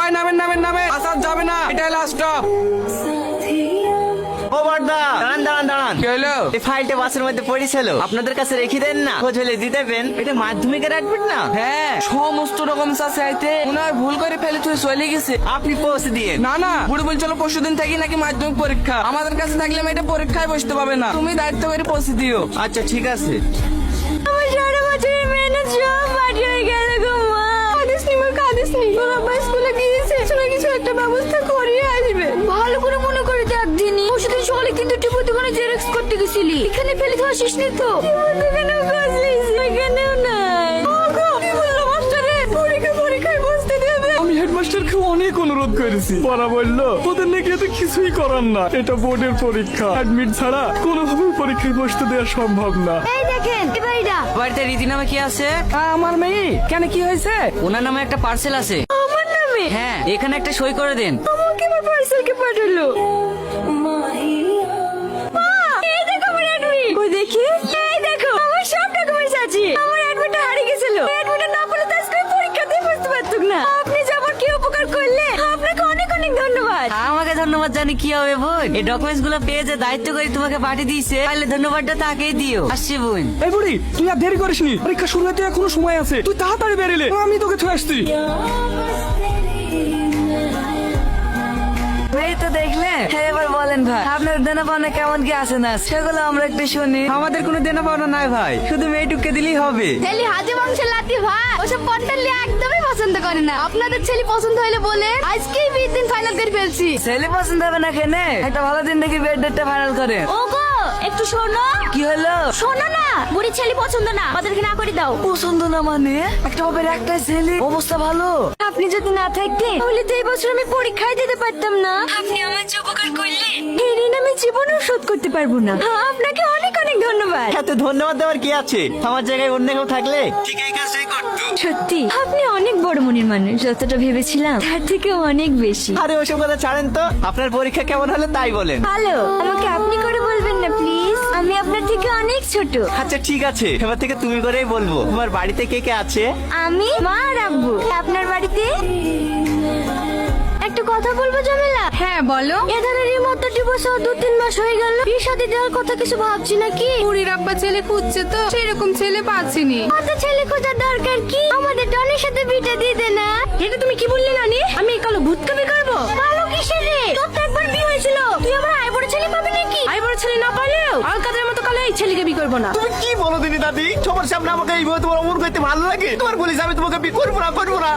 ভাই নামেন নামেন নামেন, আসাদ যাবে না, এটাই লাস্ট স্টপ। ও বড়দা, দাঁড়ান দাঁড়ান দাঁড়ান। কি হলো? এই ফাইলটা বাসের মধ্যে পড়েছিল, আপনাদের কাছে রেখে দেন না, খোঁজ হলে দিতে দেবেন। এটা মাধ্যমিকের অ্যাডমিট না? হ্যাঁ, সমস্ত রকম আছে আইতে ওনার ভুল করে ফেলে তুই চলে গেছে। আপনি পৌঁছে দিয়ে। না না, বুড়ি বলছিল পরশু দিন থাকি নাকি মাধ্যমিক পরীক্ষা, আমাদের কাছে থাকলে মেয়েটা পরীক্ষায় বসতে পাবে না, তুমি দায়িত্ব করে পৌঁছে দিও। আচ্ছা ঠিক আছে। আমার সারা বছরের মেহনত সব মাটি হয়ে গেল গো মা। কাঁদিসনি মা, কাঁদিসনি। তোর আব্বা স্কুলে গিয়েছে, কিছু একটা ব্যবস্থা করিয়ে আসবে। ভালো করে মনে করে দেখ দিনি, ওষুধের সকালে কিন্তু টিপু দোকানে জেরক্স করতে গেছিলি, এখানে ফেলে তো আসিসনি তো? এখানেও কাজলিস, এখানেও নাই। কি বললো মাস্টারে? পরীক্ষায় বসতে দেবে? আমি হেডমাস্টারকে অনেক অনুরোধ করেছি, পড়া বললো ওদের নাকি এতে কিছুই করার না, এটা বোর্ডের পরীক্ষা, অ্যাডমিট ছাড়া কোনোভাবেই পরীক্ষায় বসতে দেওয়া সম্ভব না। এই দেখেন এবারটা। বাড়িতে রীতি নামে কি আছে? আমার মেয়ে কেন, কি হয়েছে? ওনার নামে একটা পার্সেল আছে। আমার নামে? হ্যাঁ, এখানে একটা সই করে দেন। আমাকে আমার পার্সেলকে পাঠালো। মা, এই দেখো আমার অ্যাডমিট। কই দেখি। এই দেখো আমার সব ডকুমেন্টস আছে। আমার অ্যাডমিটটা হারিয়ে গেছিল, অ্যাডমিটটা না পেলে তো আজকে পরীক্ষাতেই বসতে পারতুম না। আপনি যে আমার কি উপকার করলে, আপনাকে অনেক অনেক ধন্যবাদ। আমাকে ধন্যবাদ জানি কি হবে বোন, এই ডকুমেন্টস গুলো পেয়ে যে দায়িত্ব করে তোমাকে পাঠিয়ে দিয়েছে, তাহলে ধন্যবাদটা তাকেই দিও। আসছি বোন। এই বুড়ি, তুই আর দেরি করিসনি, পরীক্ষা শুরু হতে এখনো সময় আছে, তুই তাড়াতাড়ি বেরিলে, আমি তোকে ছুঁয়ে আসছি। এই তো দেখলে, এবার বলেন ভাই, আপনার দেনা পাওনা কেমন কি আছে না, সেগুলো আমরা একটু শুনি। আমাদের কোনো দেনা পাওনা নাই ভাই, শুধু মেয়েটুককে দিলেই হবে। ছেলে হাজে মাংসের লাতি ভাই, ওসব পন্টালি একদমই পছন্দ করে না। আপনাদের ছেলে পছন্দ হইলে বলে, আজকেই বিয়ের দিন ফাইনাল করে ফেলছি। ছেলে পছন্দ হবে না কেনে, একটা ভালো দিন দেখি বিয়ের ডেটটা ফাইনাল করে। ওগো একটু শোনো। কি হলো? শোনো না, বুড়ি ছেলে পছন্দ না, আমাদেরকে না করে দাও। পছন্দ না মানে? একটা বাপের একটাই ছেলে, অবস্থা ভালো। আপনি যদি না থাকতেন তাহলে তো এই বছর আমি পরীক্ষায় দিতে পারতাম না। আপনি আমার যে উপকার করলেন, এই ঋণ আমি জীবনেও শোধ করতে পারবো না। আপনাকে অনেক অনেক ধন্যবাদ। এত ধন্যবাদ দেওয়ার কি আছে, আমার জায়গায় অন্য কেউ থাকলে ঠিক এই কাজটাই করতো। সত্যি আপনি অনেক বড় মনের মানুষ, যতটা ভেবেছিলাম তার থেকে অনেক বেশি। আরে ওসব কথা ছাড়েন তো, আপনার পরীক্ষা কেমন হলো তাই বলেন। হ্যালো, আমাকে আপনি করে বলবেন না প্লিজ, আমি আপনার থেকে অনেক ছোট। আচ্ছা ঠিক আছে, এবার থেকে তুমি করেই বলবো। তোমার বাড়িতে কে কে আছে? আমি, মা আর আব্বু। আপনার বাড়িতে? একটা কথা বলবো জামেলা? হ্যাঁ বলো। এধারের এই মতো ডিভোর্স 2-3 মাস হয়ে গেল, বিয়ে শাদী দেওয়ার কথা কিছু ভাবছি নাকি? বুড়ির আব্বা ছেলে খুঁজছে তো, সেরকম ছেলে পাচ্ছিনি। কত ছেলে খোঁজার দরকার কি? আমাদের ডনের সাথে বিটা দিয়ে দে না। এটা তুমি কি বললে নানি? আমি এই কালো ভূতকে বিয়ে করবো? কালো কিসের রে? তোর তো একবার বিয়ে হয়েছিল, তুই আমার আই বড় ছেলে পাবি নাকি? আই বড় ছেলে না পারলেও আলকাদের মতো কালে এই ছেলেকে বিয়ে করবো না। তুমি কি বলো দিনি দাদি, সবার সামনে আমাকে এইভাবে তোমার অমর করতে ভালো লাগে? তোমার বলিস আমি তোমাকে বিয়ে করবো না, করবো না।